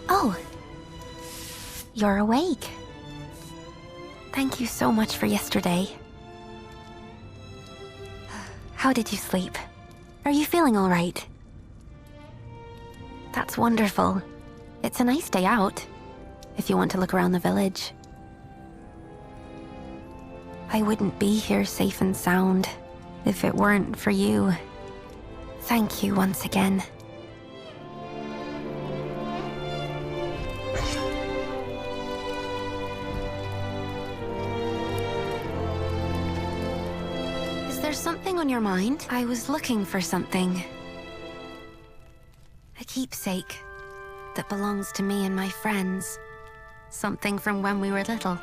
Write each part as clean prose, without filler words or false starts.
Oh, you're awake. Thank you so much for yesterday. How did you sleep? Are you feeling all right? That's wonderful. It's a nice day out, if you want to look around the village. I wouldn't be here safe and sound if it weren't for you. Thank you once again. Is there something on your mind? I was looking for something. A keepsake that belongs to me and my friends. Something from when we were little.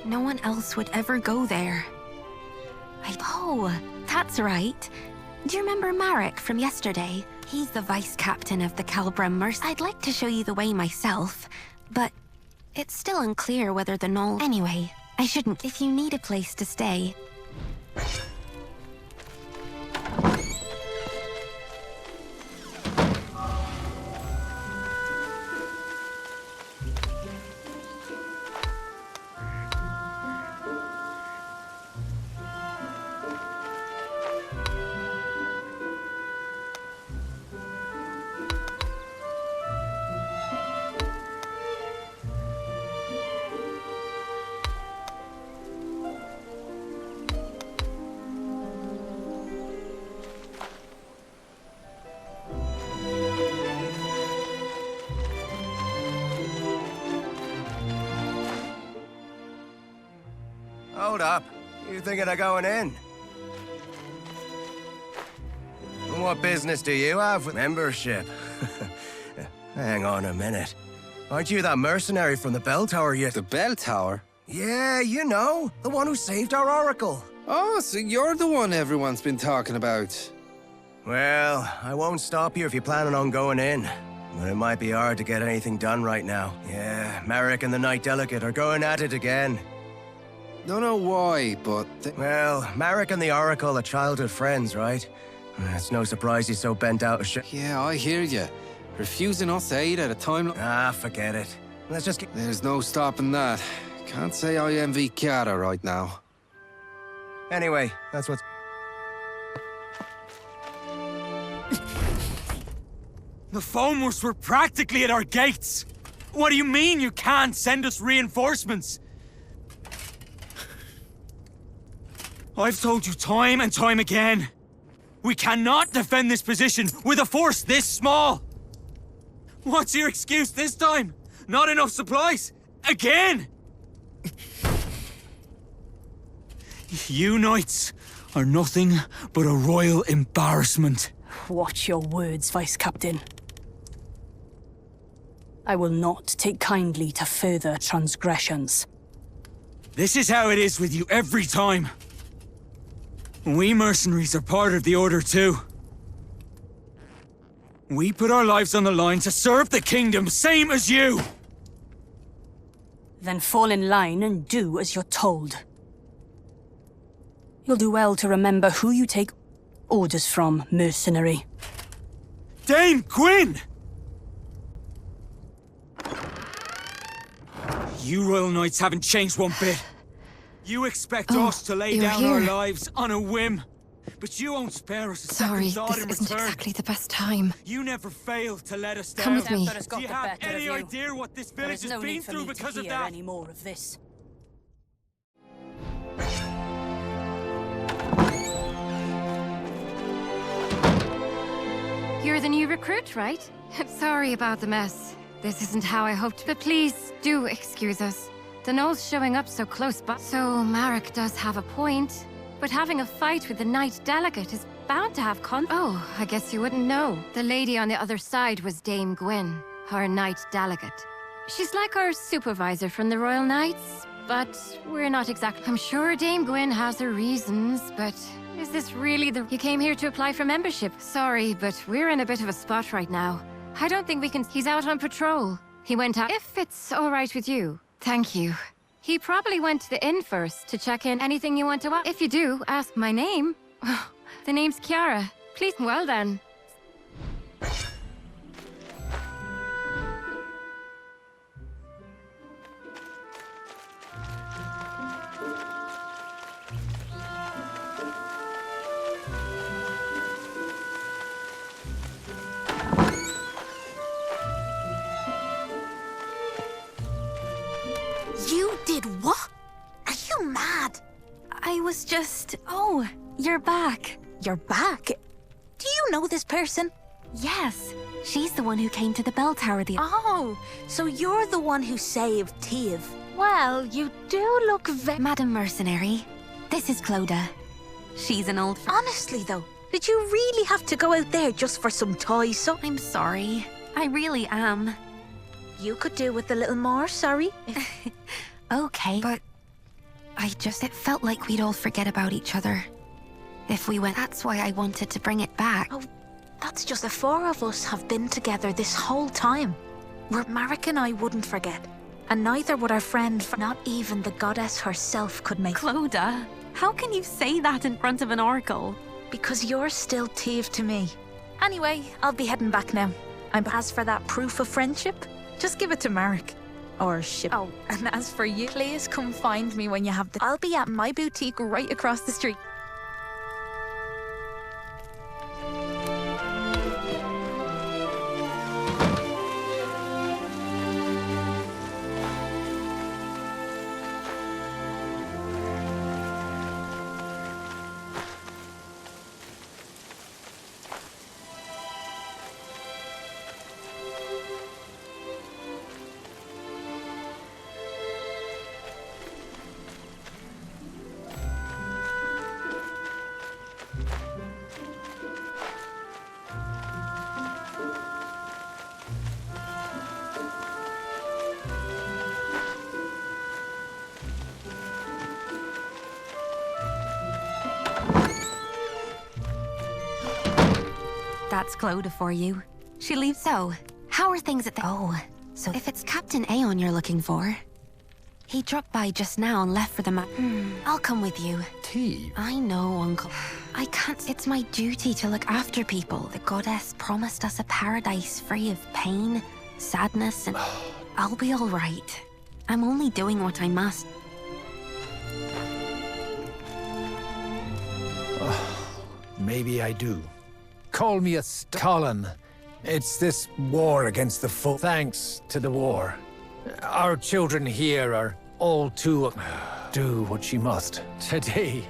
No one else would ever go there. Oh, that's right. Do you remember Marek from yesterday? He's the vice captain of the Calbra Mercenaries. I'd like to show you the way myself, but it's still unclear whether the knoll... Anyway, I shouldn't. If you need a place to stay... Hold up. You thinking of going in? What business do you have with membership? Hang on a minute. Aren't you that mercenary from the bell tower yet? The bell tower? Yeah, you know. The one who saved our oracle. Oh, so you're the one everyone's been talking about. Well, I won't stop you if you're planning on going in. But it might be hard to get anything done right now. Yeah, Marek and the Knight Delegate are going at it again. Don't know why, but... Well, Marek and the Oracle are childhood friends, right? It's no surprise he's so bent out of shit. Yeah, I hear you. Refusing us aid at a time... Ah, forget it. Let's just get... There's no stopping that. Can't say I envy Ceara right now. Anyway, that's what's... The Foamers were practically at our gates! What do you mean you can't send us reinforcements? I've told you time and time again. We cannot defend this position with a force this small. What's your excuse this time? Not enough supplies? Again? You knights are nothing but a royal embarrassment. Watch your words, Vice Captain. I will not take kindly to further transgressions. This is how it is with you every time. We mercenaries are part of the Order too. We put our lives on the line to serve the kingdom, same as you! Then fall in line and do as you're told. You'll do well to remember who you take orders from, mercenary. Dame Gwyn! You Royal Knights haven't changed one bit. You expect us to lay down our lives on a whim, but you won't spare us a second thought in return. Sorry, this isn't exactly the best time. You never fail to let us down. Come with me. Do you have any idea what this village has been through because of that? Any more of this. You're You're the new recruit, right? Sorry about the mess. This isn't how I hoped, but please do excuse us. The Gnolls showing up so close by. So Marek does have a point, but having a fight with the Knight Delegate is bound to have Oh, I guess you wouldn't know. The lady on the other side was Dame Gwyn, our Knight Delegate. She's like our supervisor from the Royal Knights, but we're not exactly. I'm sure Dame Gwyn has her reasons, but is this really the... You came here to apply for membership. Sorry, but we're in a bit of a spot right now. I don't think we can... He's out on patrol. He went out... If it's all right with you. Thank you. He probably went to the inn first to check in. Anything you want to ask? If you do, ask my name. The name's Ceara. Please, well then. You did what? Are you mad? I was just... Oh, you're back. You're back? Do you know this person? Yes, she's the one who came to the bell tower the... Oh, so you're the one who saved Teve. Well, you do look Madam Mercenary, this is Clodagh. She's an old... Honestly, though, did you really have to go out there just for some toys? So I'm sorry. I really am. You could do with a little more, sorry. Okay, but... It felt like we'd all forget about each other. If we went... That's why I wanted to bring it back. Oh, that's just the four of us have been together this whole time. Where Marek and I wouldn't forget. And neither would our friend... Not even the goddess herself could make... Clodagh, how can you say that in front of an oracle? Because you're still Teve to me. Anyway, I'll be heading back now. As for that proof of friendship, just give it to Marek. Or ship. Oh, and as for you, please come find me when you have the... I'll be at my boutique right across the street. That's Clodagh for you. She leaves. So, how are things at the... Oh, so if it's Captain Aeon you're looking for... He dropped by just now and left for the I'll come with you. Teve? I know, Uncle. I can't... It's my duty to look after people. The goddess promised us a paradise free of pain, sadness, and... I'll be all right. I'm only doing what I must. Maybe I do. Call me a Colhen. It's this war against the foe. Thanks to the war. Our children here are all too... do what she must. Today...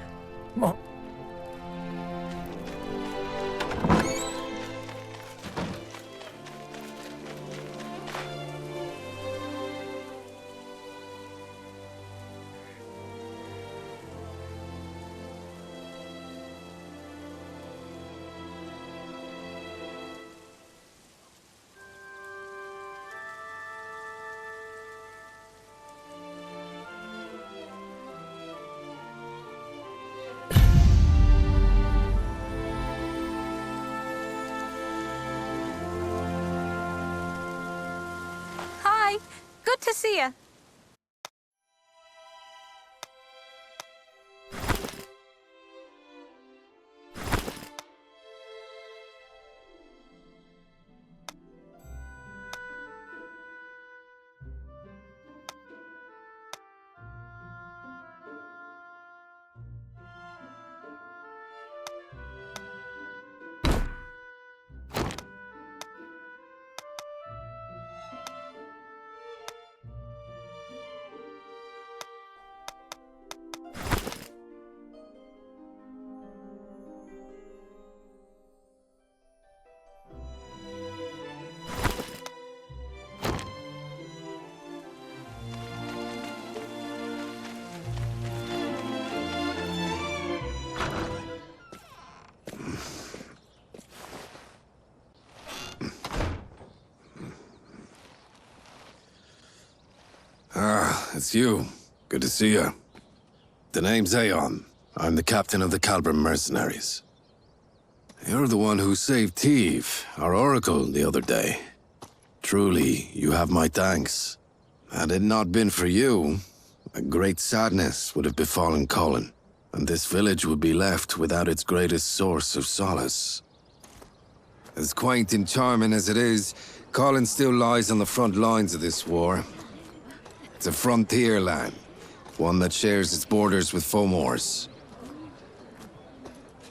Hi, good to see you. it's you. Good to see you. The name's Aeon. I'm the captain of the Calbrim mercenaries. You're the one who saved Teve, our oracle, the other day. Truly, you have my thanks. Had it not been for you, a great sadness would have befallen Colhen, and this village would be left without its greatest source of solace. As quaint and charming as it is, Colhen still lies on the front lines of this war. It's a frontier land, one that shares its borders with Fomor's.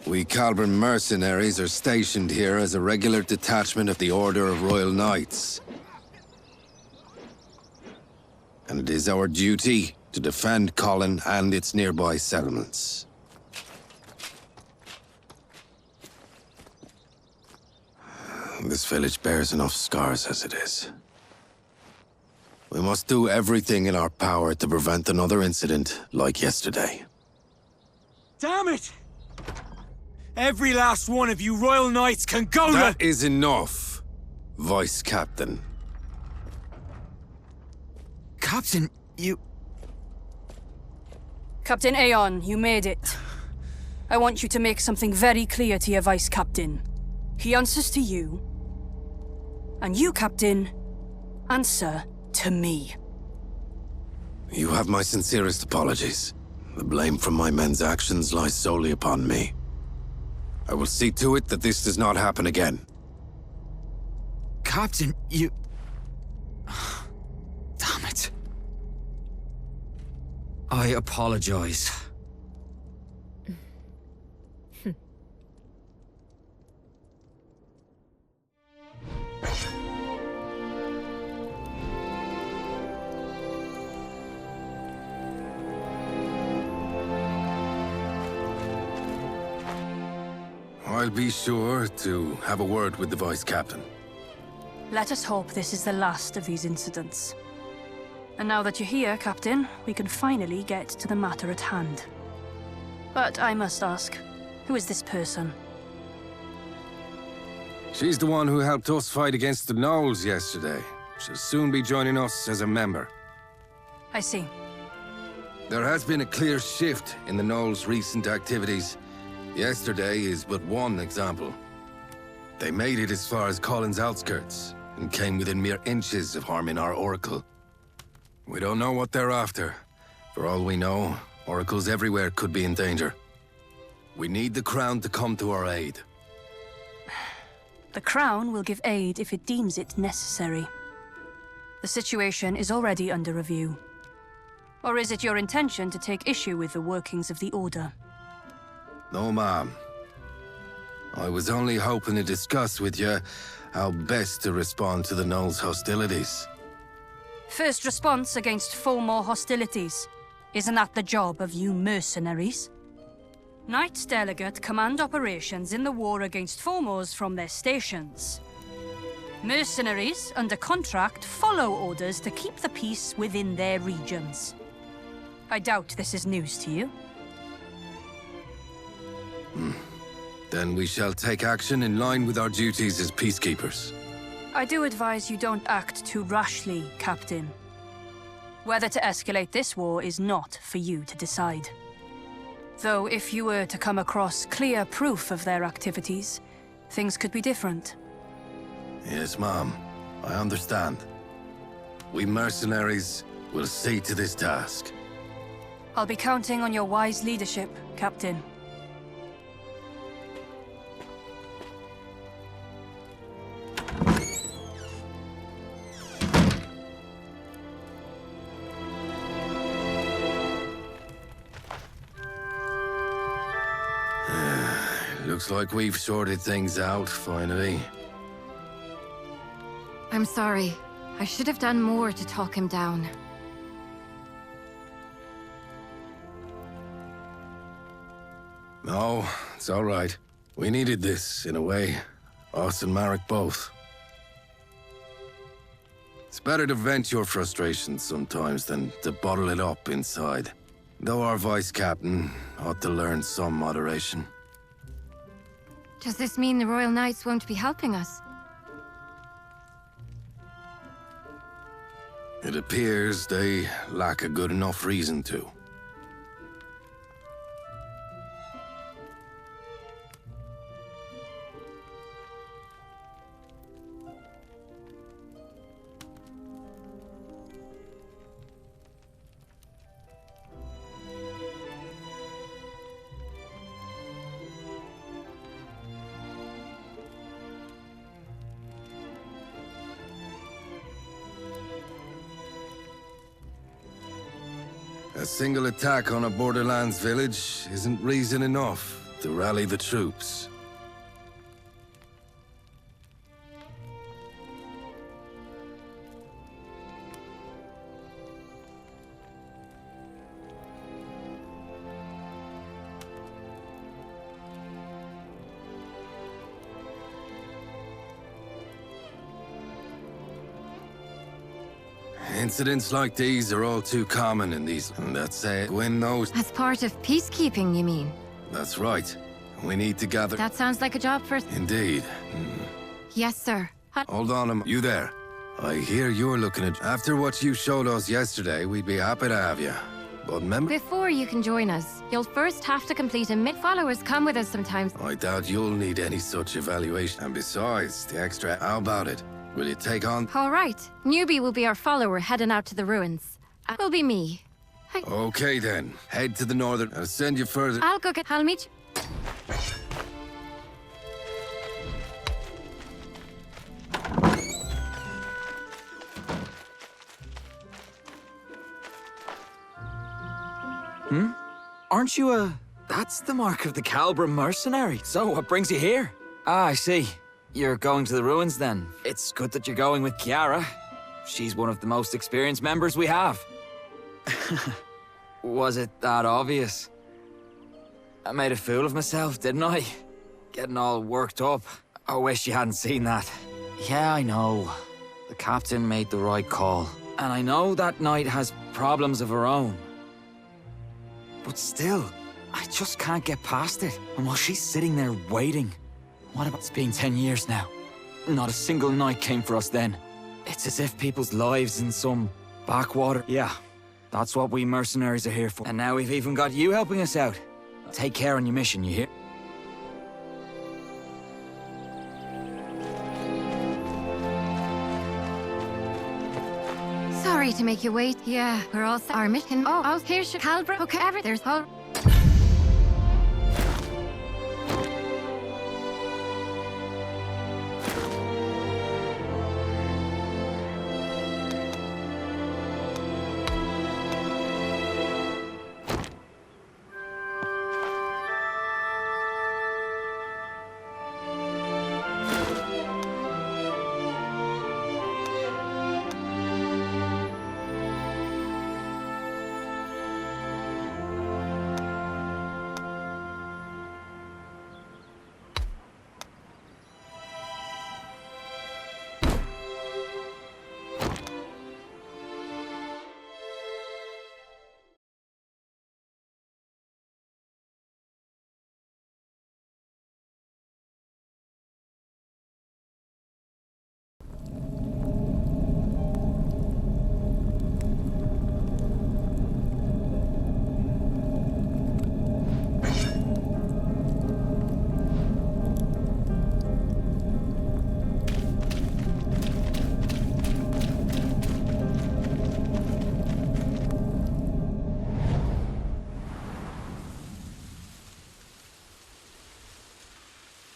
We Calbrim mercenaries are stationed here as a regular detachment of the Order of Royal Knights. And it is our duty to defend Colhen and its nearby settlements. This village bears enough scars as it is. We must do everything in our power to prevent another incident like yesterday. Damn it! Every last one of you Royal Knights can go to— That is enough, Vice Captain. Captain, you... Captain Aeon, you made it. I want you to make something very clear to your Vice Captain. He answers to you. And you, Captain, answer to me. You have my sincerest apologies. The blame for my men's actions lies solely upon me. I will see to it that this does not happen again. Captain, you... Damn it. I apologize. I'll be sure to have a word with the Vice Captain. Let us hope this is the last of these incidents. And now that you're here, Captain, we can finally get to the matter at hand. But I must ask, who is this person? She's the one who helped us fight against the Gnolls yesterday. She'll soon be joining us as a member. I see. There has been a clear shift in the Gnolls' recent activities. Yesterday is but one example. They made it as far as Colhen's outskirts, and came within mere inches of harming our Oracle. We don't know what they're after. For all we know, Oracles everywhere could be in danger. We need the Crown to come to our aid. The Crown will give aid if it deems it necessary. The situation is already under review. Or is it your intention to take issue with the workings of the Order? No, ma'am. I was only hoping to discuss with you how best to respond to the Gnolls' hostilities. First response against Fomor hostilities. Isn't that the job of you mercenaries? Knights Delegate command operations in the war against Fomors from their stations. Mercenaries, under contract, follow orders to keep the peace within their regions. I doubt this is news to you. Then we shall take action in line with our duties as peacekeepers. I do advise you don't act too rashly, Captain. Whether to escalate this war is not for you to decide. Though if you were to come across clear proof of their activities, things could be different. Yes, ma'am. I understand. We mercenaries will see to this task. I'll be counting on your wise leadership, Captain. Looks like we've sorted things out, finally. I'm sorry. I should have done more to talk him down. No, it's all right. We needed this, in a way. Us and Marek both. It's better to vent your frustrations sometimes than to bottle it up inside. Though our Vice Captain ought to learn some moderation. Does this mean the Royal Knights won't be helping us? It appears they lack a good enough reason to. A single attack on a Borderlands village isn't reason enough to rally the troops. Incidents like these are all too common in these, and that's Gwyn knows. As part of peacekeeping, you mean? That's right. We need to gather. That sounds like a job for... Indeed. Yes, sir. Hold on, you there. I hear you're looking at... After what you showed us yesterday, we'd be happy to have you. But remember... Before you can join us, you'll first have to complete a Followers come with us sometimes. I doubt you'll need any such evaluation. And besides, the extra... How about it? Will you take on... All right. Newbie will be our follower heading out to the ruins. Will be me. Okay then. Head to the northern. I'll send you further. I'll meet you. Aren't you a... That's the mark of the Calbra mercenary. So, what brings you here? Ah, I see. You're going to the ruins, then. It's good that you're going with Ceara. She's one of the most experienced members we have. Was it that obvious? I made a fool of myself, didn't I? Getting all worked up. I wish you hadn't seen that. Yeah, I know. The captain made the right call. And I know that night has problems of her own. But still, I just can't get past it. And while she's sitting there waiting... What about... It's been 10 years now. Not a single night came for us then. It's as if people's lives in some backwater... Yeah, that's what we mercenaries are here for. And now we've even got you helping us out. Take care on your mission, you hear? Sorry to make you wait. Yeah, we're all our mission. Oh, here's Calbra. Okay, there's all...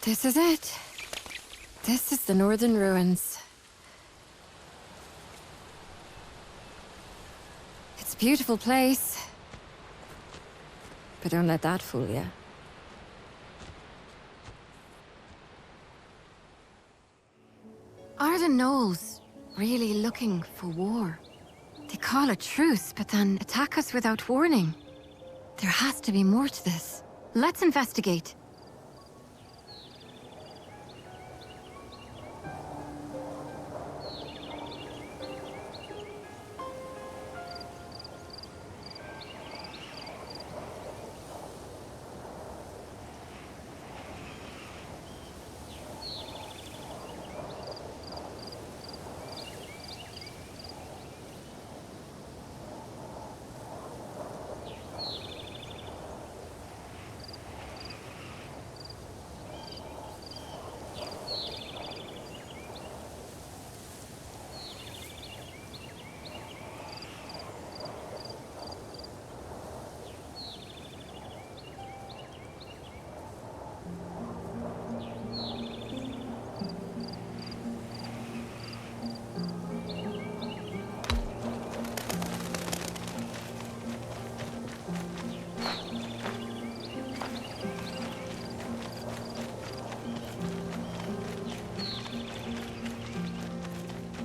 This is it. This is the northern ruins. It's a beautiful place. But don't let that fool you. Are the gnolls really looking for war? They call a truce, but then attack us without warning. There has to be more to this. Let's investigate.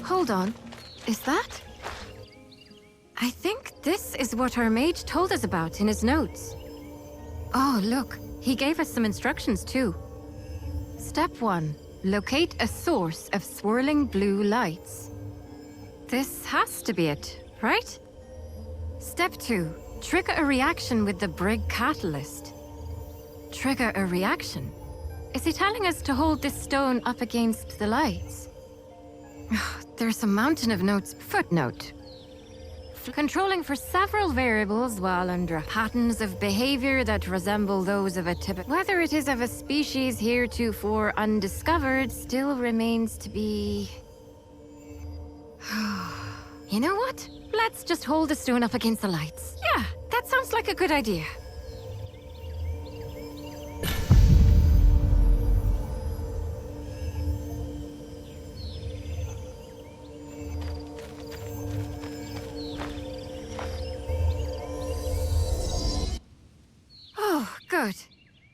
Hold on. Is that? I think this is what our mage told us about in his notes. Oh, look. He gave us some instructions too. Step 1. Locate a source of swirling blue lights. This has to be it, right? Step 2. Trigger a reaction with the Brig catalyst. Trigger a reaction? Is he telling us to hold this stone up against the lights? There's a mountain of notes. Footnote. Controlling for several variables while under patterns of behavior that resemble those of a typical... Whether it is of a species heretofore undiscovered still remains to be... You know what? Let's just hold the stone up against the lights. Yeah, that sounds like a good idea. Oh, good.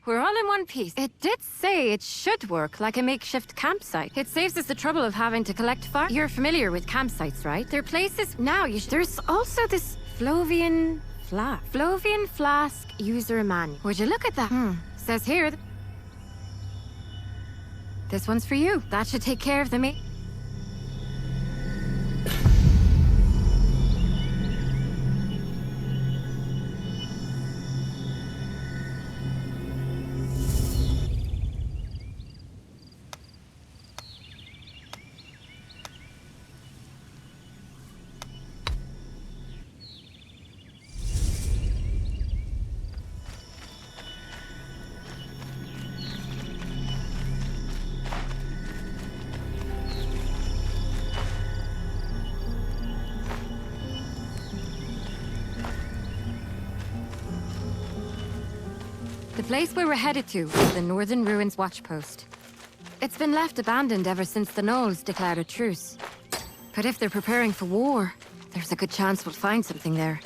We're all in one piece. It did say it should work like a makeshift campsite. It saves us the trouble of having to collect fire. You're familiar with campsites, right? They're places... Now, there's also this Flovian Flask user manual. Would you look at that? Says here... This one's for you. That should take care of the The place we were headed to was the Northern Ruins Watchpost. It's been left abandoned ever since the Gnolls declared a truce. But if they're preparing for war, there's a good chance we'll find something there.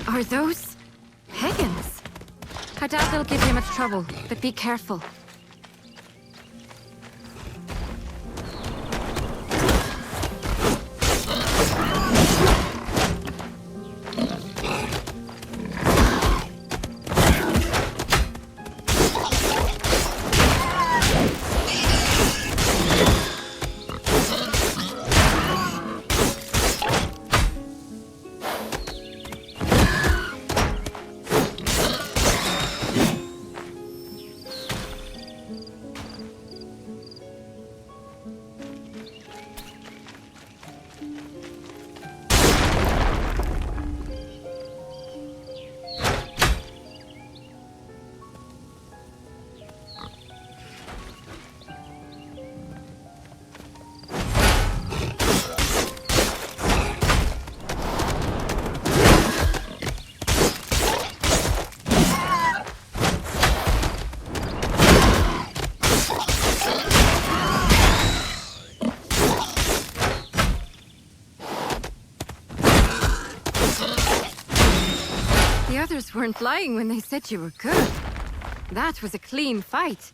Are those... pagans? I doubt they'll give you much trouble, but be careful. Others weren't lying when they said you were good. That was a clean fight.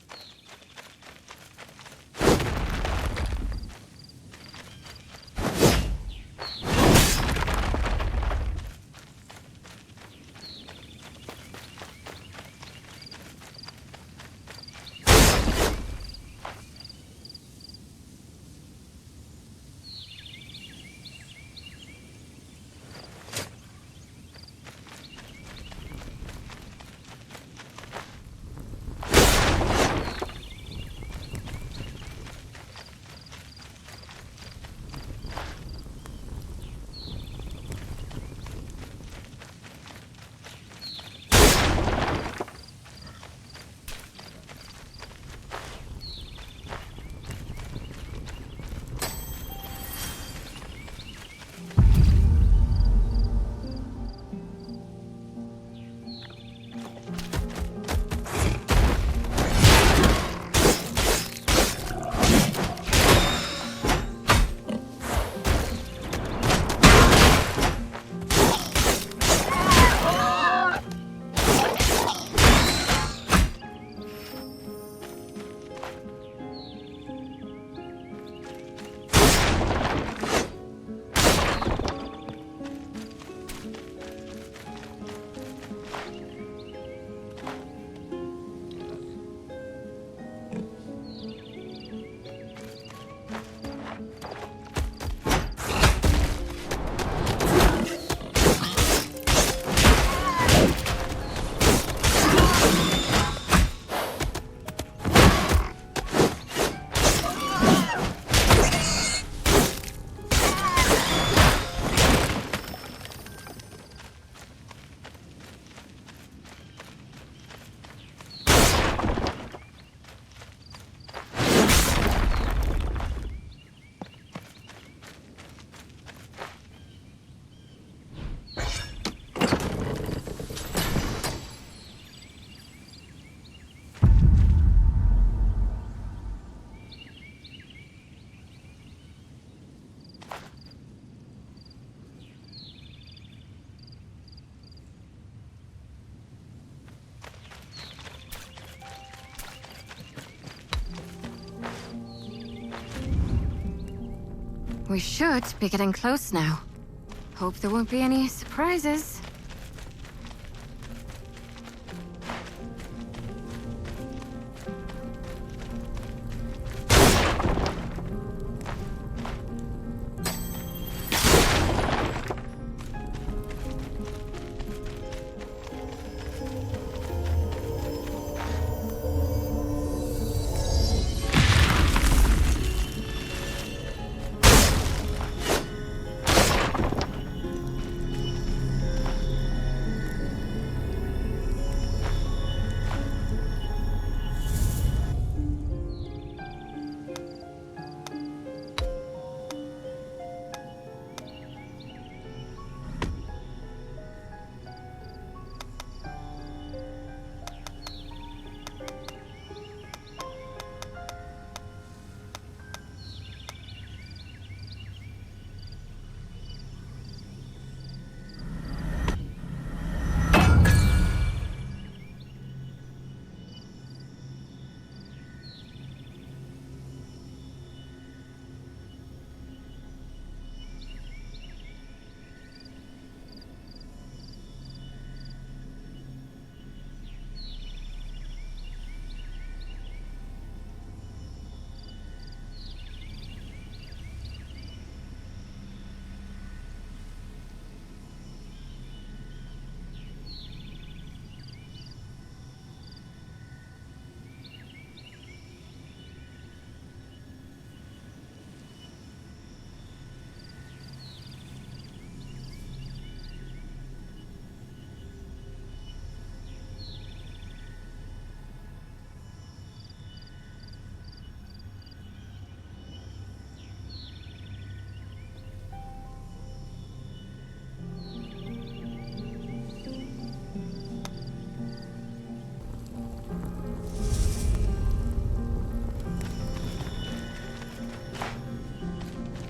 We should be getting close now. Hope there won't be any surprises.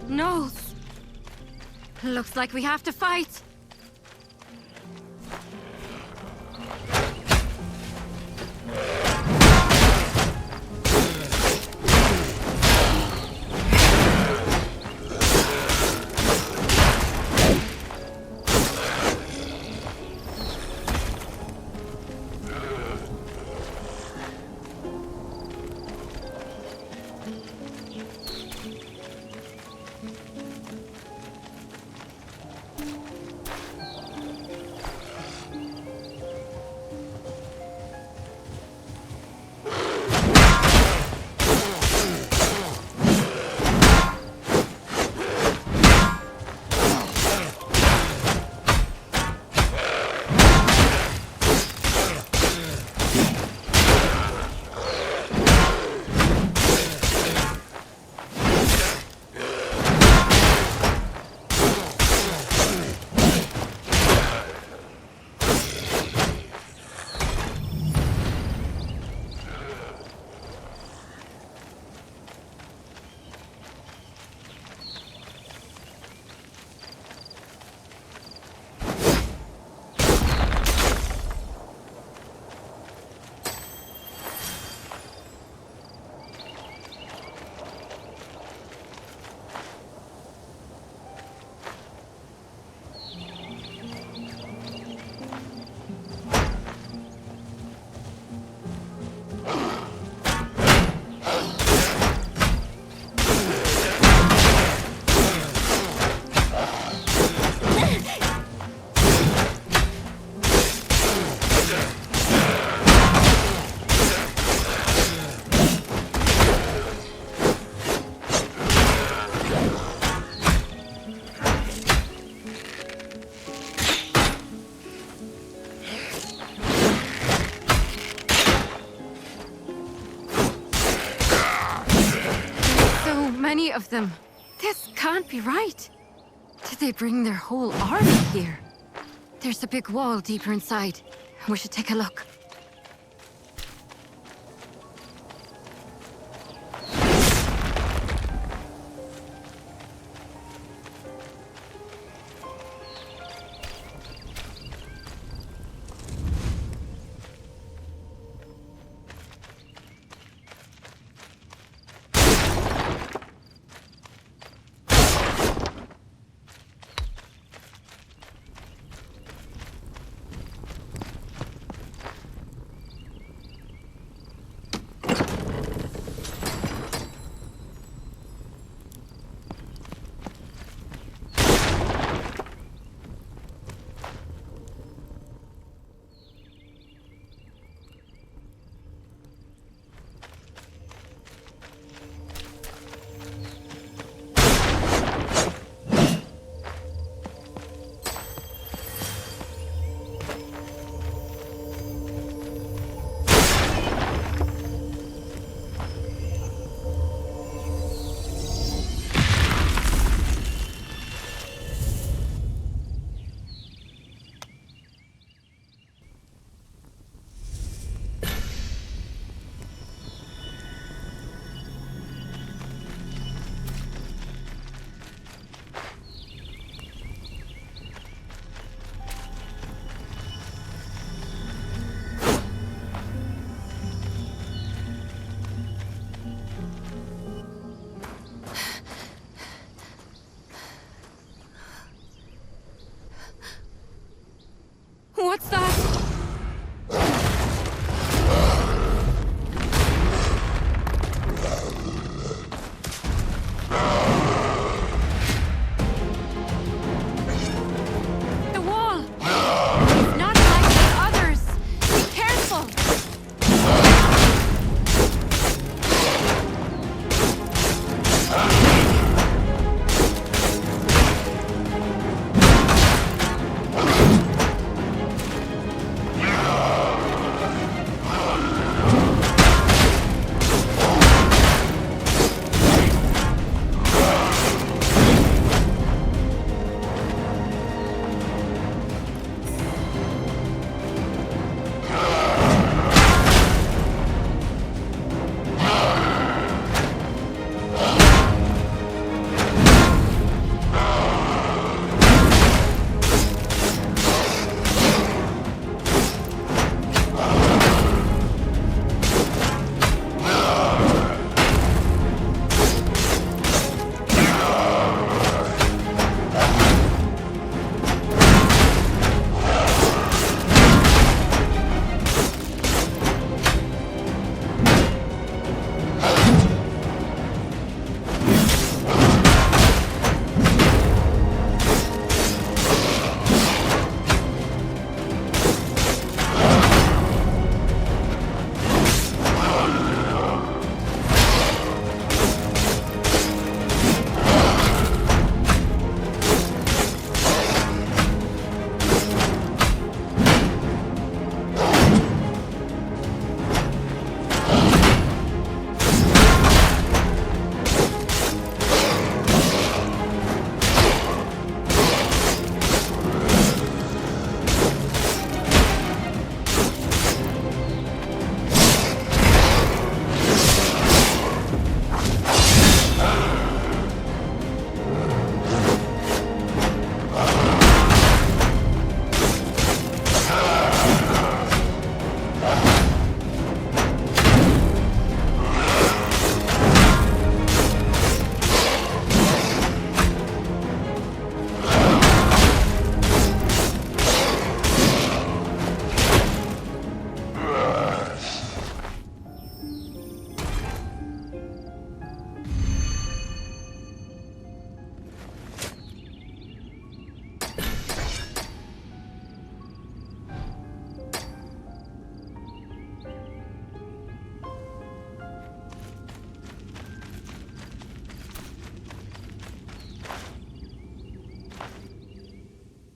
No. Looks like we have to fight. Many of them. This can't be right. Did they bring their whole army here? There's a big wall deeper inside. We should take a look.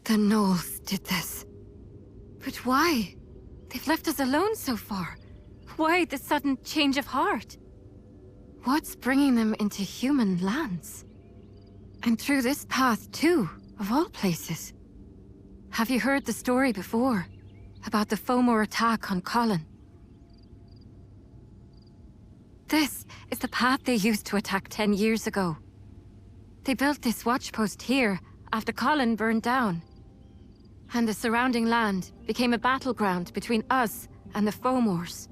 The Gnolls did this. But why? They've left us alone so far. Why the sudden change of heart? What's bringing them into human lands? And through this path too, of all places. Have you heard the story before? About the Fomor attack on Colhen? This is the path they used to attack 10 years ago. They built this watchpost here after Colhen burned down. And the surrounding land became a battleground between us and the Fomors.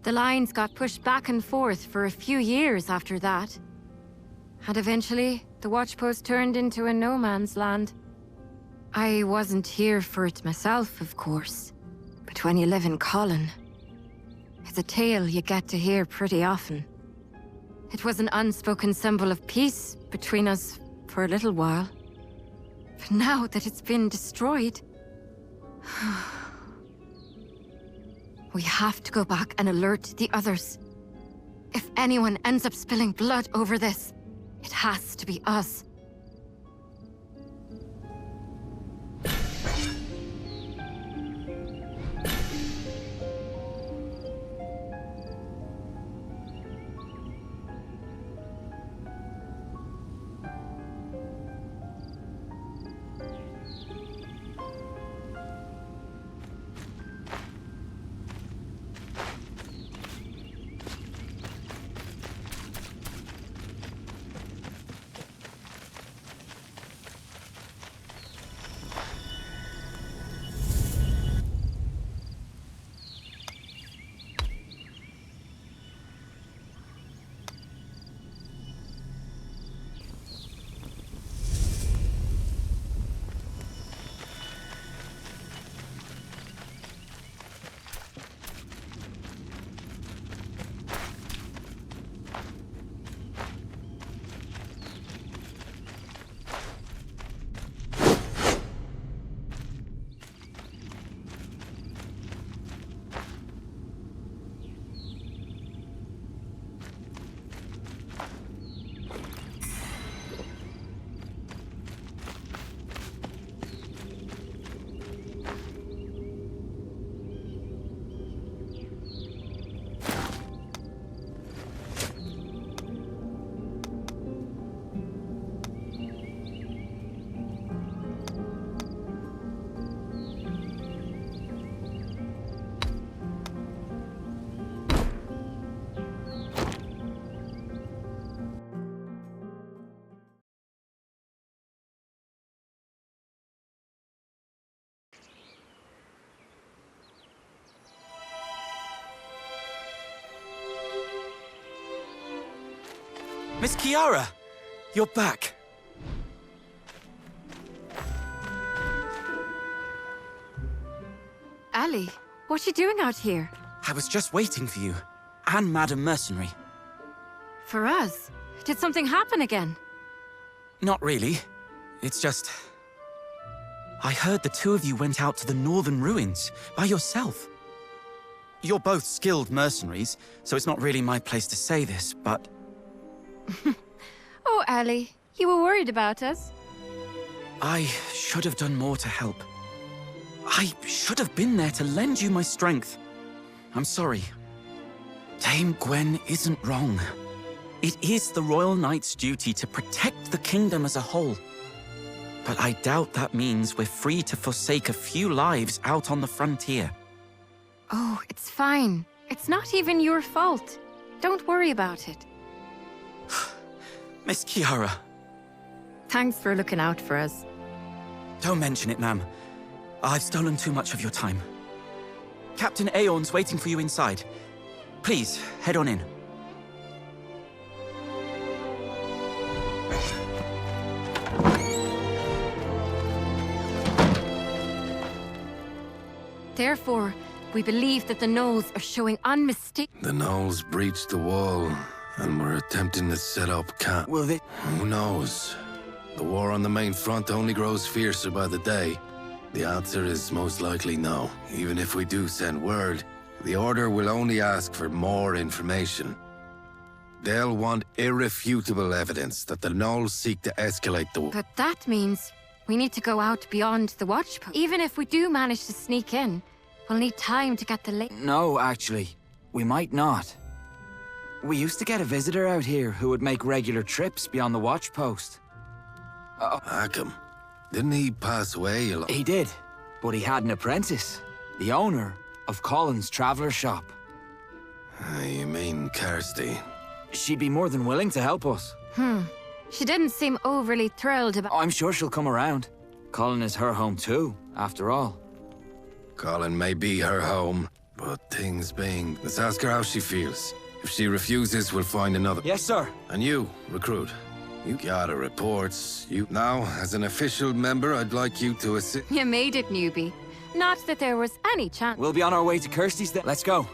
The lines got pushed back and forth for a few years after that. And eventually, the watchpost turned into a no-man's land. I wasn't here for it myself, of course. But when you live in Colhen, it's a tale you get to hear pretty often. It was an unspoken symbol of peace between us for a little while. But now that it's been destroyed... we have to go back and alert the others. If anyone ends up spilling blood over this, it has to be us. Miss Ceara! You're back. Ali, what you doing out here? I was just waiting for you. And Madam Mercenary. For us? Did something happen again? Not really. It's just... I heard the two of you went out to the northern ruins by yourself. You're both skilled mercenaries, so it's not really my place to say this, but... Oh, Ali, you were worried about us? I should have done more to help. I should have been there to lend you my strength. I'm sorry. Dame Gwen isn't wrong. It is the Royal Knight's duty to protect the kingdom as a whole. But I doubt that means we're free to forsake a few lives out on the frontier. Oh, it's fine. It's not even your fault. Don't worry about it. Miss Ceara. Thanks for looking out for us. Don't mention it, ma'am. I've stolen too much of your time. Captain Aeon's waiting for you inside. Please, head on in. Therefore, we believe that the Gnolls are showing unmistakable... The Gnolls breached the wall, and were attempting to set up camp. Will they... Who knows? The war on the main front only grows fiercer by the day. The answer is most likely no. Even if we do send word, the Order will only ask for more information. They'll want irrefutable evidence that the Gnolls seek to escalate the war. But that means We need to go out beyond the watch post. Even if we do manage to sneak in, we'll need time to get the No, actually. We might not. We used to get a visitor out here who would make regular trips beyond the watch post. Arkham. Didn't he pass away a lot? He did, but he had an apprentice. The owner of Colhen's Traveller Shop. You mean Kirstie? She'd be more than willing to help us. She didn't seem overly thrilled about... I'm sure she'll come around. Colhen is her home too, after all. Colhen may be her home, but things being... Let's ask her how she feels. If she refuses, we'll find another. Yes, sir. And you, recruit. You gather reports. Now, as an official member, I'd like you to assist... You made it, newbie. Not that there was any chance... We'll be on our way to Kirstie's then. Let's go.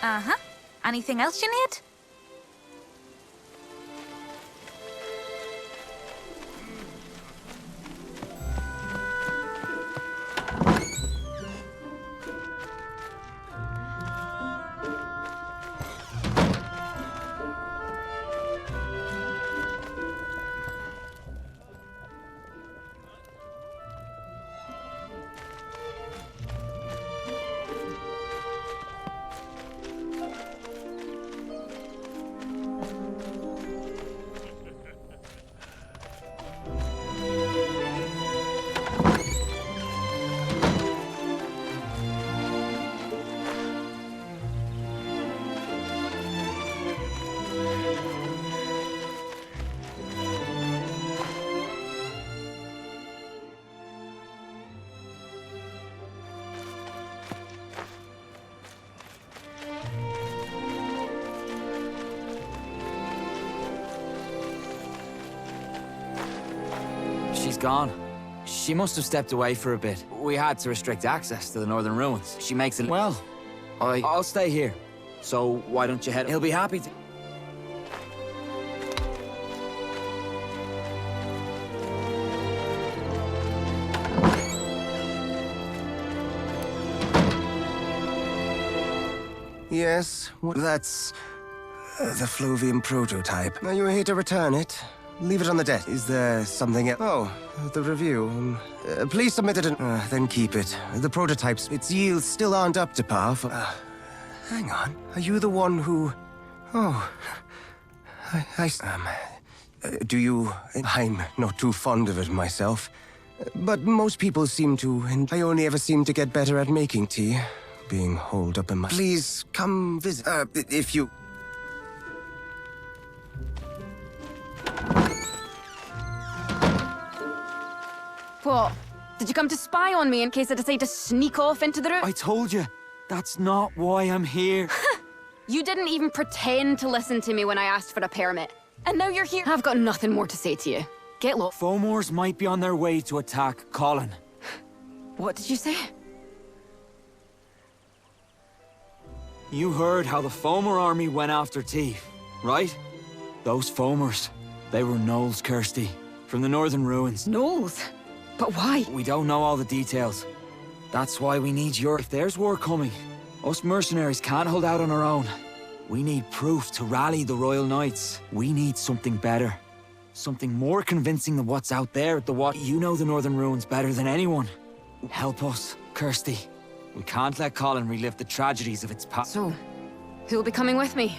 Uh-huh. Anything else you need? She's gone. She must have stepped away for a bit. We had to restrict access to the northern ruins. She makes it... Well, I'll stay here. So why don't you head... He'll be happy to... Yes, that's the Fluvium prototype. Now, you were here to return it. Leave it on the desk. Is there something else? Oh, the review. Please submit it and... then keep it. The prototypes, its yields still aren't up to par for... hang on. Are you the one who... Oh... do you... I'm not too fond of it myself. But most people seem to... And I only ever seem to get better at making tea. Being holed up in my... Please, come visit... if you... What? Did you come to spy on me in case I decide to sneak off into the room? I told you, that's not why I'm here. You didn't even pretend to listen to me when I asked for a permit. And now you're here. I've got nothing more to say to you. Get lost. Fomors might be on their way to attack Colhen. What did you say? You heard how the Fomor army went after Teef, right? Those Fomors, they were gnolls, Kirstie, from the northern ruins. Gnolls? But why? We don't know all the details. That's why we need your... If there's war coming, us mercenaries can't hold out on our own. We need proof to rally the Royal Knights. We need something better. Something more convincing than what's out there at the what. You know the northern ruins better than anyone. Help us, Kirstie. We can't let Colhen relive the tragedies of its past. So, who'll be coming with me?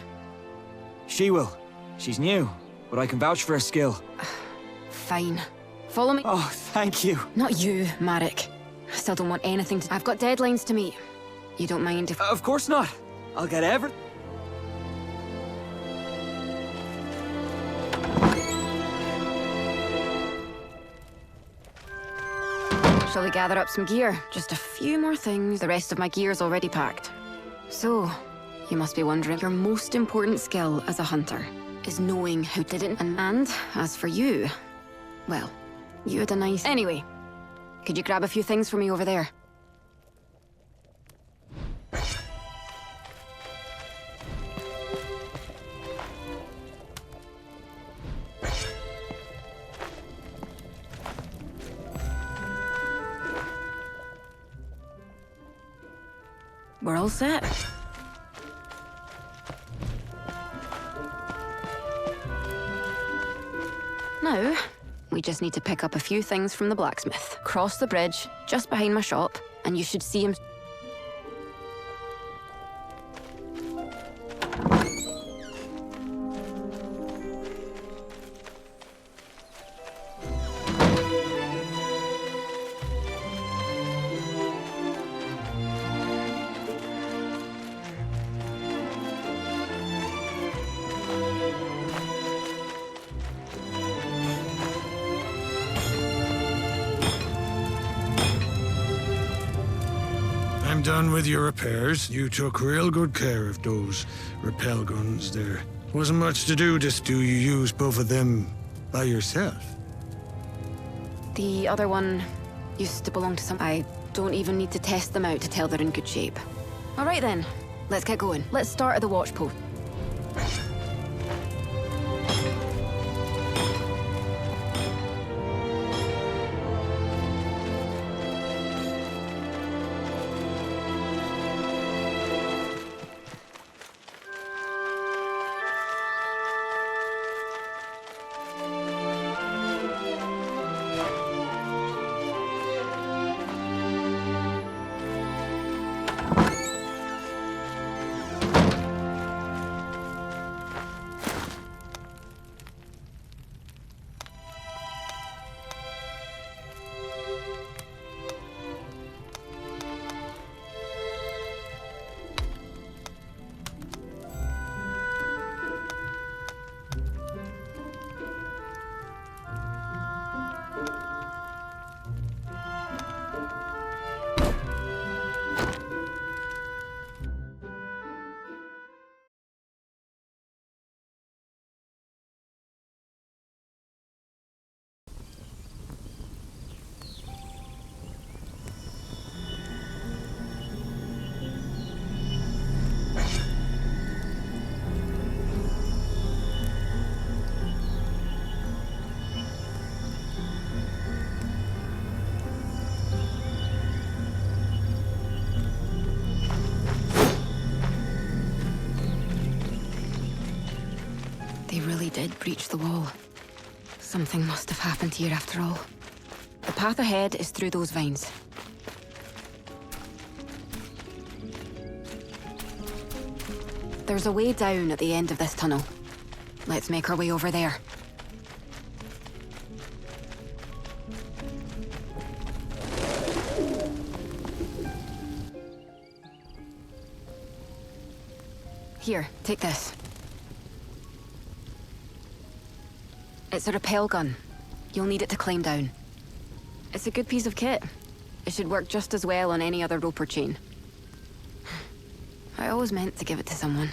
She will. She's new, but I can vouch for her skill. Fine. Follow me. Oh, thank you. Not you, Marek. I still don't want anything to... I've got deadlines to meet. You don't mind if... Of course not. I'll get every... Shall we gather up some gear? Just a few more things. The rest of my gear's already packed. So, you must be wondering, your most important skill as a hunter is knowing who did it. And as for you, well, you had a nice... Anyway, could you grab a few things for me over there? We're all set. Now, we just need to pick up a few things from the blacksmith. Cross the bridge, just behind my shop, and you should see him... I'm done with your repairs. You took real good care of those rappel guns there. Wasn't much to do, just do you use both of them by yourself? The other one used to belong to some... I don't even need to test them out to tell they're in good shape. All right then, let's get going. Let's start at the watch post. They really did breach the wall. Something must have happened here after all. The path ahead is through those vines. There's a way down at the end of this tunnel. Let's make our way over there. Here, take this. It's a rappel gun. You'll need it to climb down. It's a good piece of kit. It should work just as well on any other rope or chain. I always meant to give it to someone.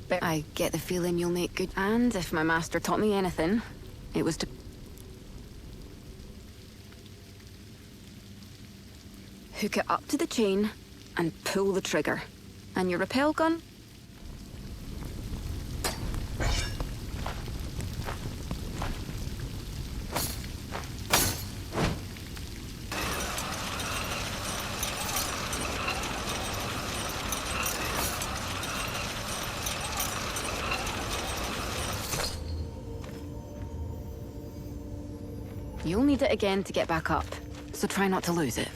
But I get the feeling you'll make good... And if my master taught me anything, it was to... Hook it up to the chain and pull the trigger. And your rappel gun? You'll need it again to get back up, so try not to lose it.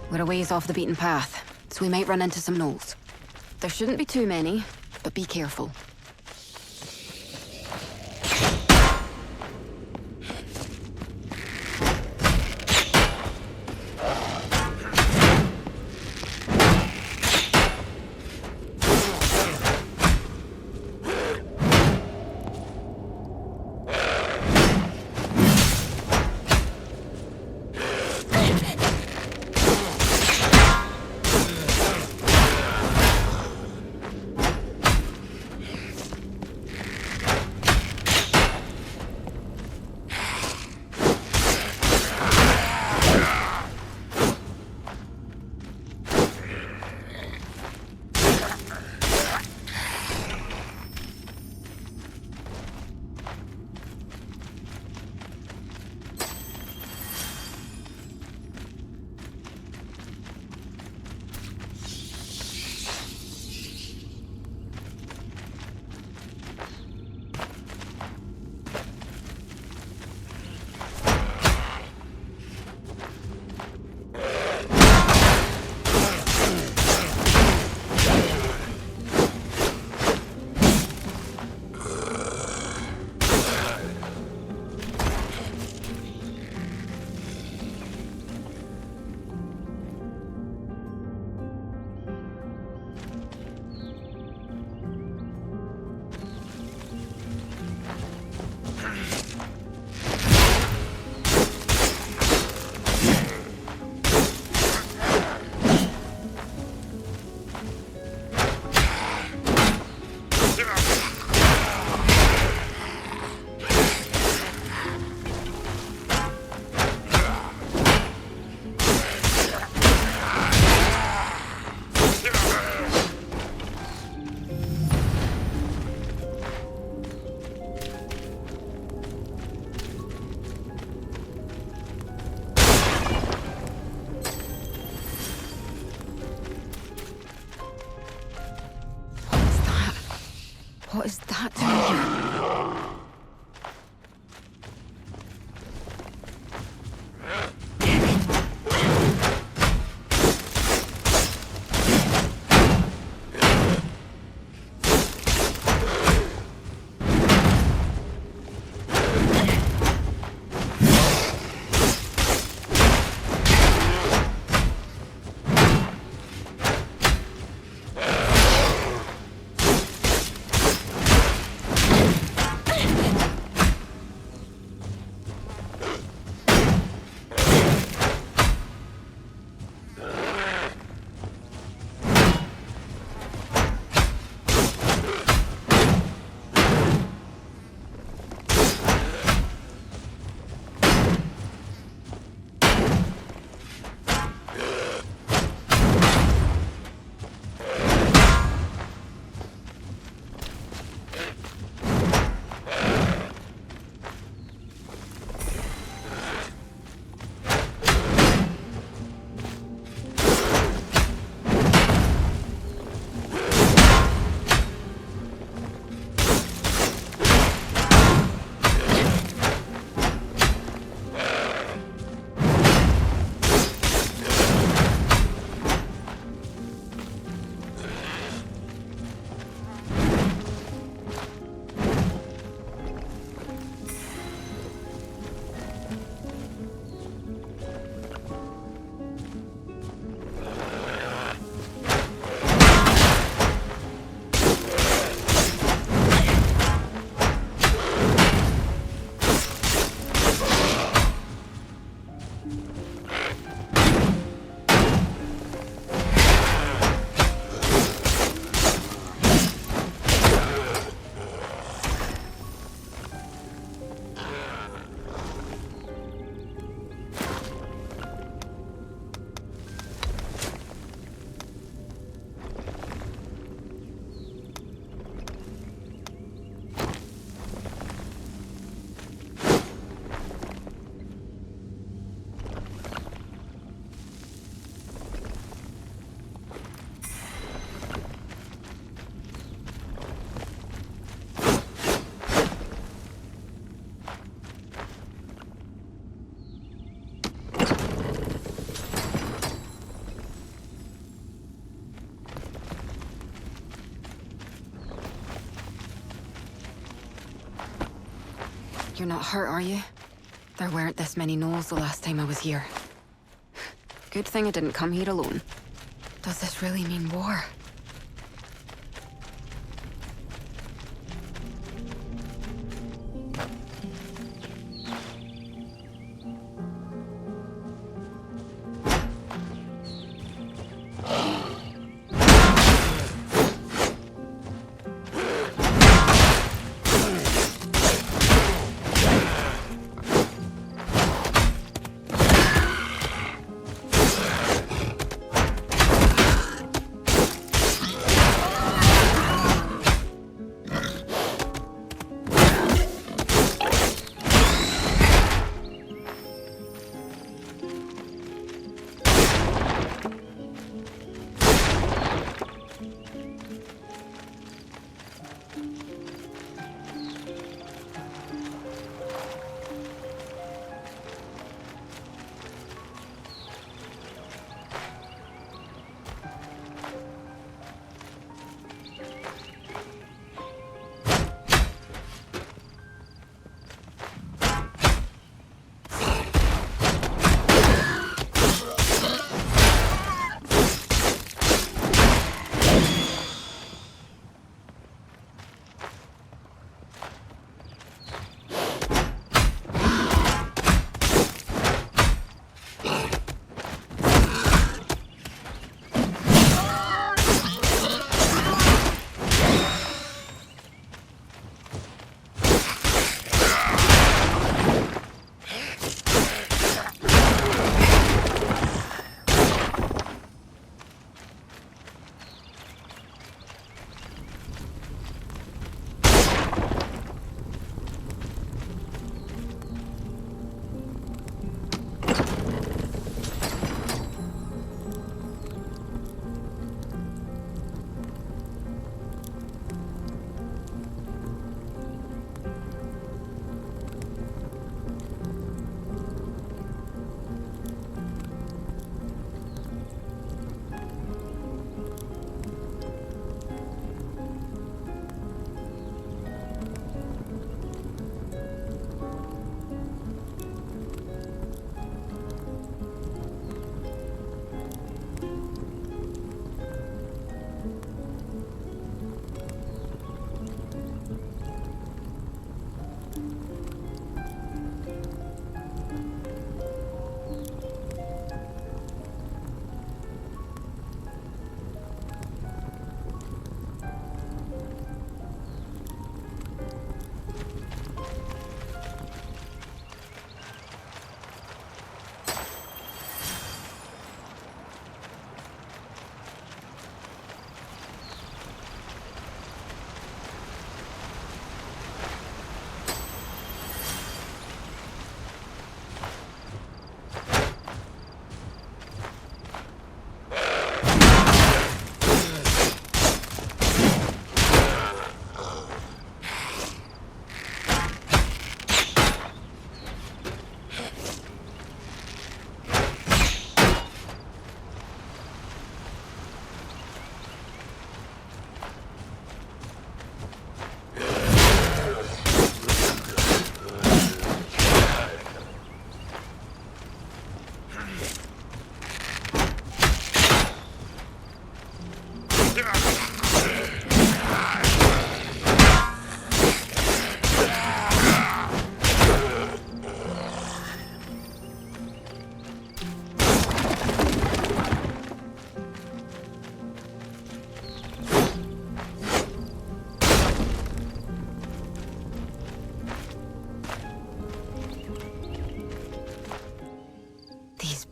We're a ways off the beaten path, so we might run into some gnolls. There shouldn't be too many, but be careful. What is that doing here? You're not hurt, are you? There weren't this many gnolls the last time I was here. Good thing I didn't come here alone. Does this really mean war?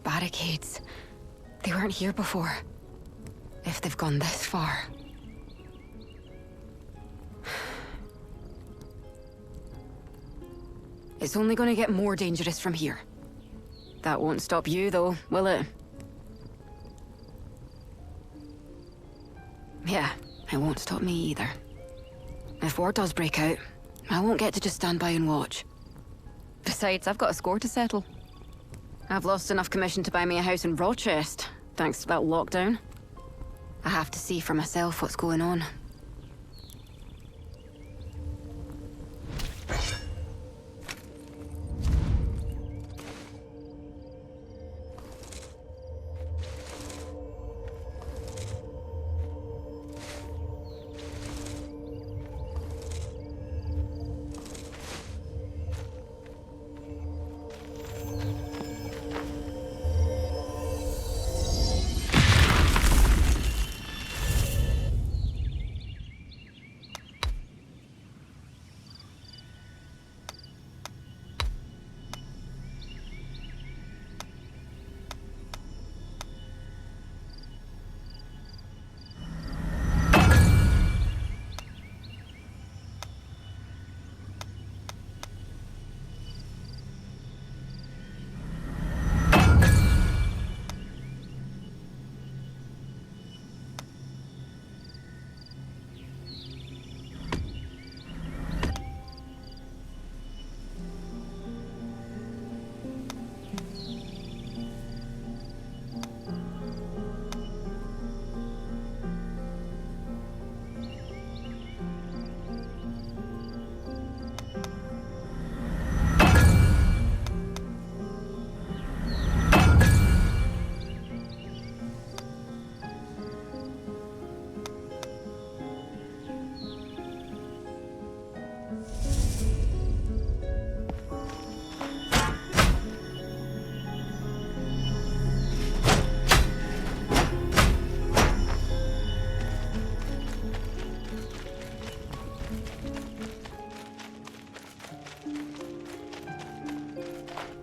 Barricades. They weren't here before. If they've gone this far. It's only gonna get more dangerous from here. That won't stop you, though, will it? Yeah, it won't stop me either. If war does break out, I won't get to just stand by and watch. Besides, I've got a score to settle. I've lost enough commission to buy me a house in Rochester, thanks to that lockdown. I have to see for myself what's going on.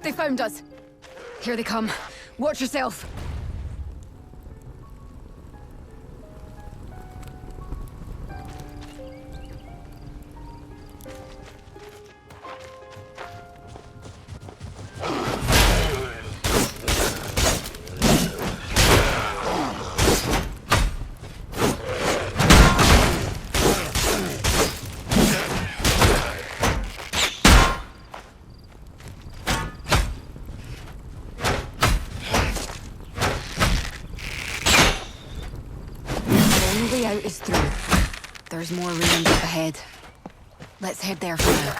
They found us. Here they come. Watch yourself. Out is through. There's more ruins up ahead. Let's head there for now.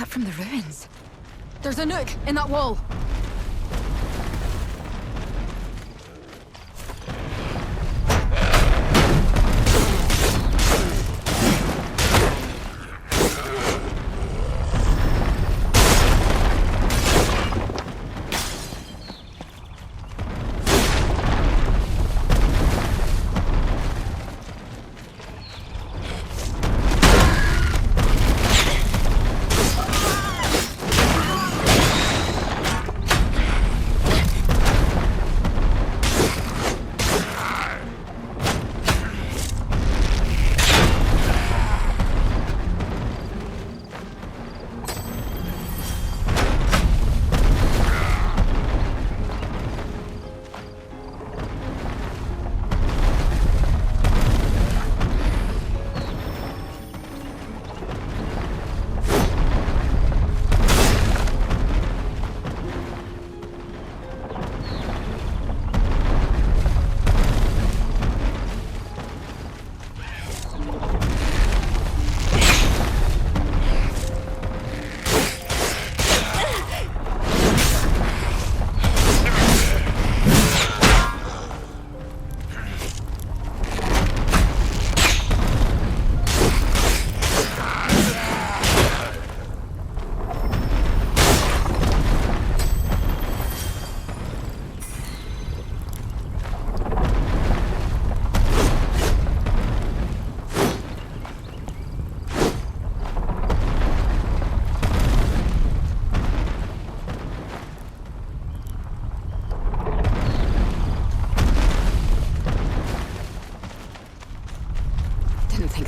From the ruins. There's a nook in that wall.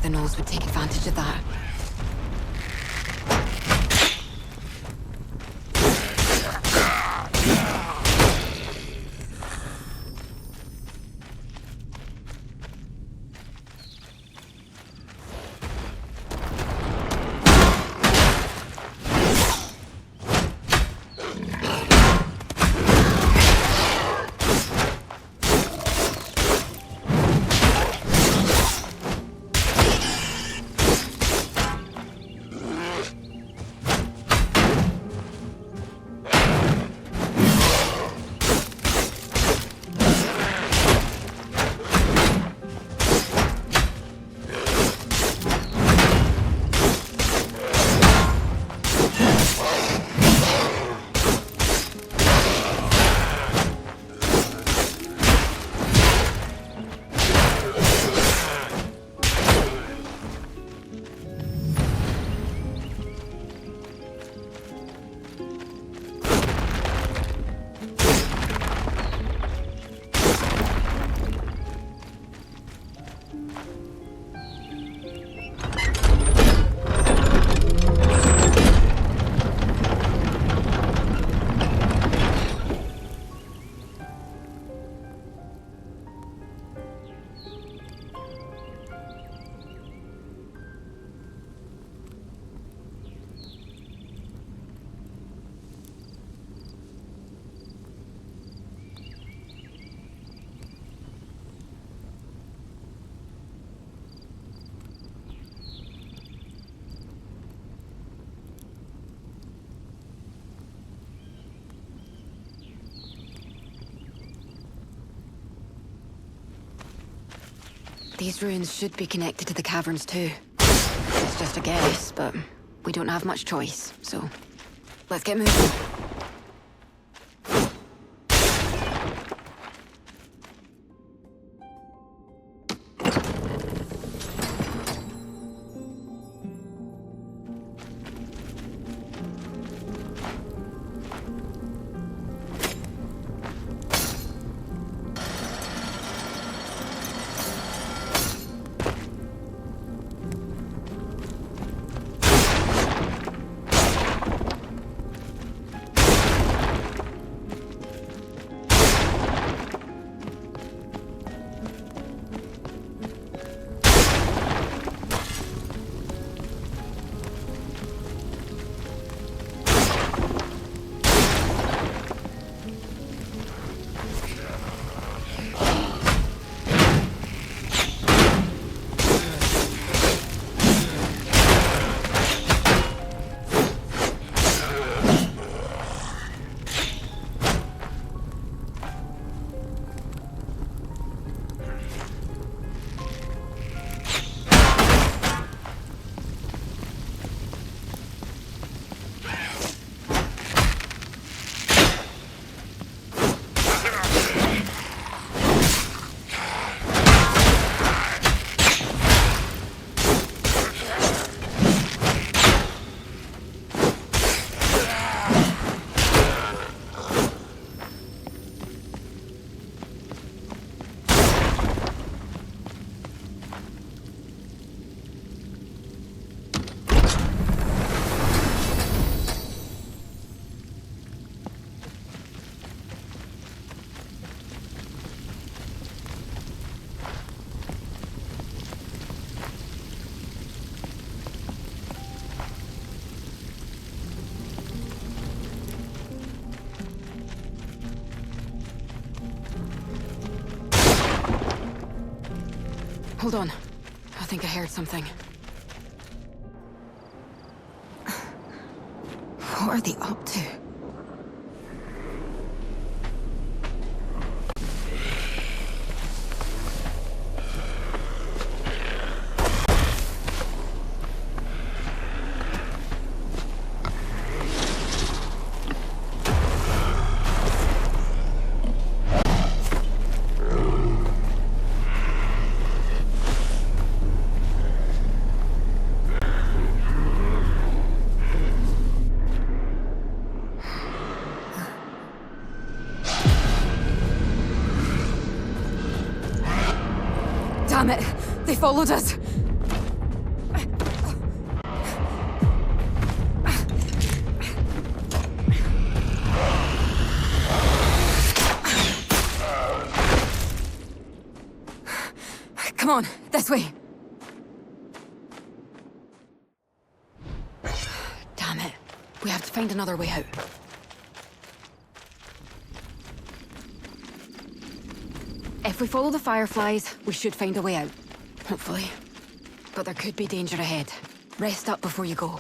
The Gnolls would take advantage of that. These ruins should be connected to the caverns too. It's just a guess, but we don't have much choice, so let's get moving. Hold on. I think I heard something. What are they up to? Damn it! They followed us! Come on, this way! Damn it. We have to find another way out. If we follow the fireflies, we should find a way out. Hopefully. But there could be danger ahead. Rest up before you go.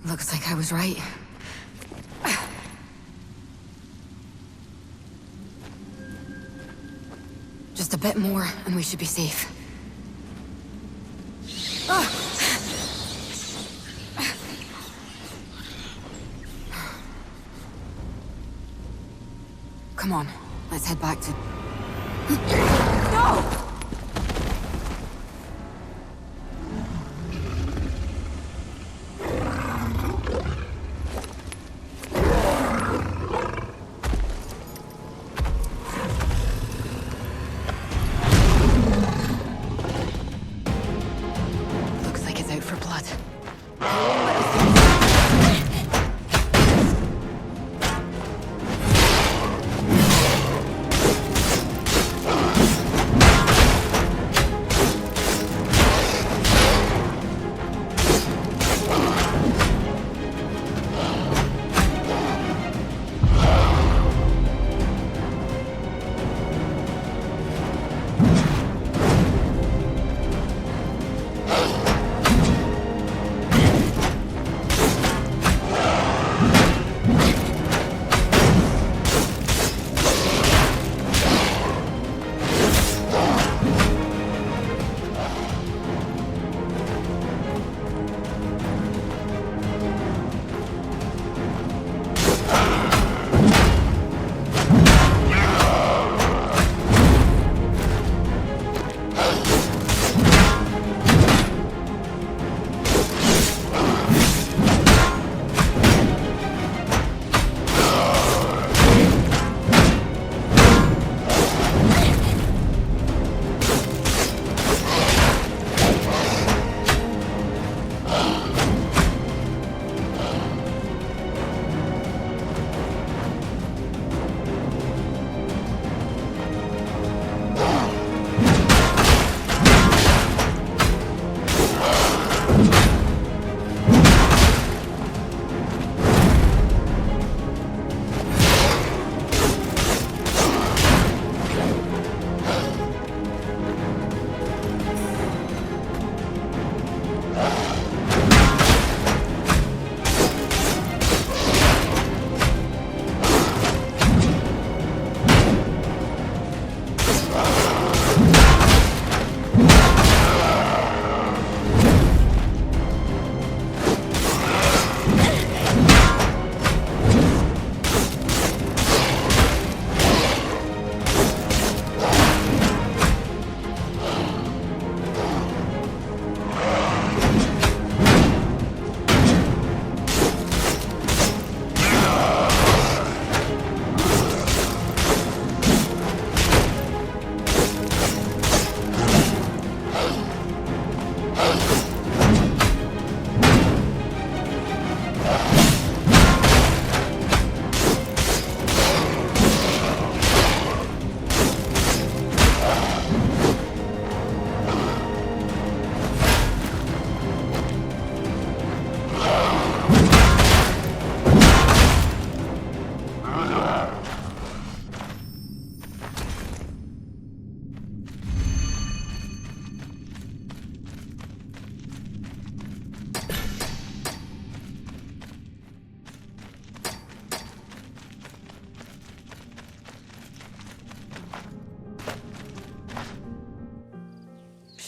Looks like I was right. Just a bit more, and we should be safe. Come on, let's head back to... No!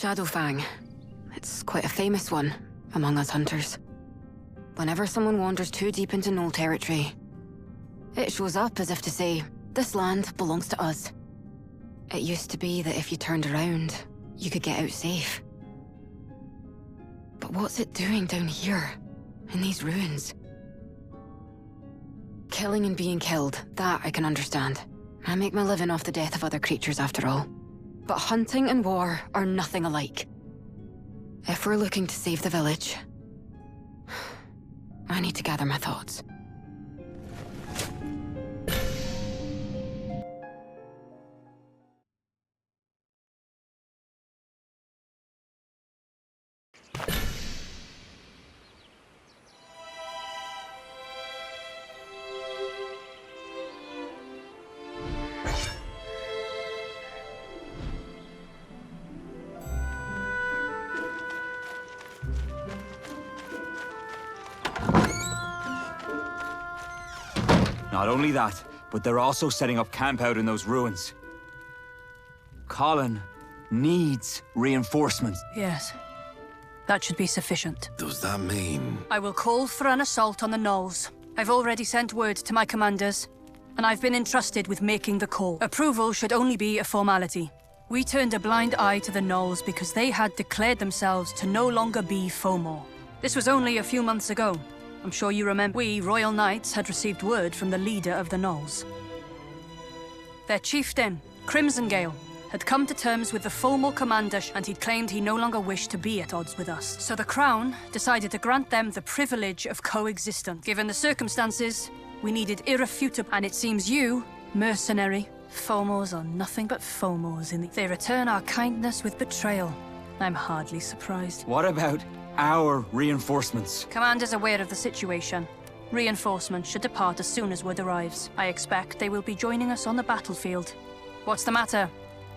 Shadowfang. It's quite a famous one among us hunters. Whenever someone wanders too deep into Knoll territory, it shows up as if to say, this land belongs to us. It used to be that if you turned around, you could get out safe. But what's it doing down here, in these ruins? Killing and being killed, that I can understand. I make my living off the death of other creatures after all. But hunting and war are nothing alike. If we're looking to save the village, I need to gather my thoughts. Not only that, but they're also setting up camp out in those ruins. Colhen needs reinforcements. Yes. That should be sufficient. Does that mean... I will call for an assault on the Knolls. I've already sent word to my commanders, and I've been entrusted with making the call. Approval should only be a formality. We turned a blind eye to the Knolls because they had declared themselves to no longer be Fomor. This was only a few months ago. I'm sure you remember we, Royal Knights, had received word from the leader of the Knolls. Their chieftain, Crimsongale, had come to terms with the Fomor commander, and he'd claimed he no longer wished to be at odds with us. So the Crown decided to grant them the privilege of coexistence. Given the circumstances, we needed irrefutable, and it seems you, mercenary, Fomors are nothing but Fomors in the... They return our kindness with betrayal. I'm hardly surprised. What about our reinforcements? Commander's aware of the situation. Reinforcements should depart as soon as word arrives. I expect they will be joining us on the battlefield. What's the matter?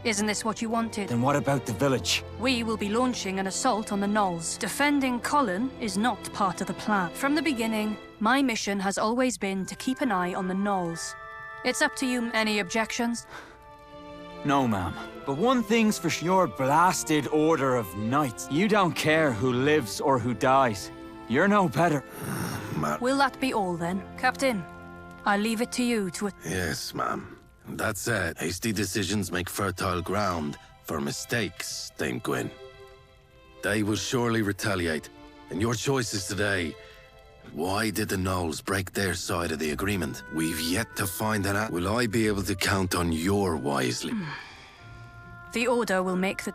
Isn't this what you wanted? Then what about the village? We will be launching an assault on the Knolls. Defending Colhen is not part of the plan. From the beginning, my mission has always been to keep an eye on the Knolls. It's up to you. Any objections? No, ma'am. But one thing's for sure, your blasted order of knights. You don't care who lives or who dies. You're no better. Will that be all then? Captain, I'll leave it to you to... Yes, ma'am. That said, hasty decisions make fertile ground for mistakes, Dame Gwyn. They will surely retaliate, and your choices today... Why did the Knolls break their side of the agreement? We've yet to find that out. Will I be able to count on your wisely? The Order will make the...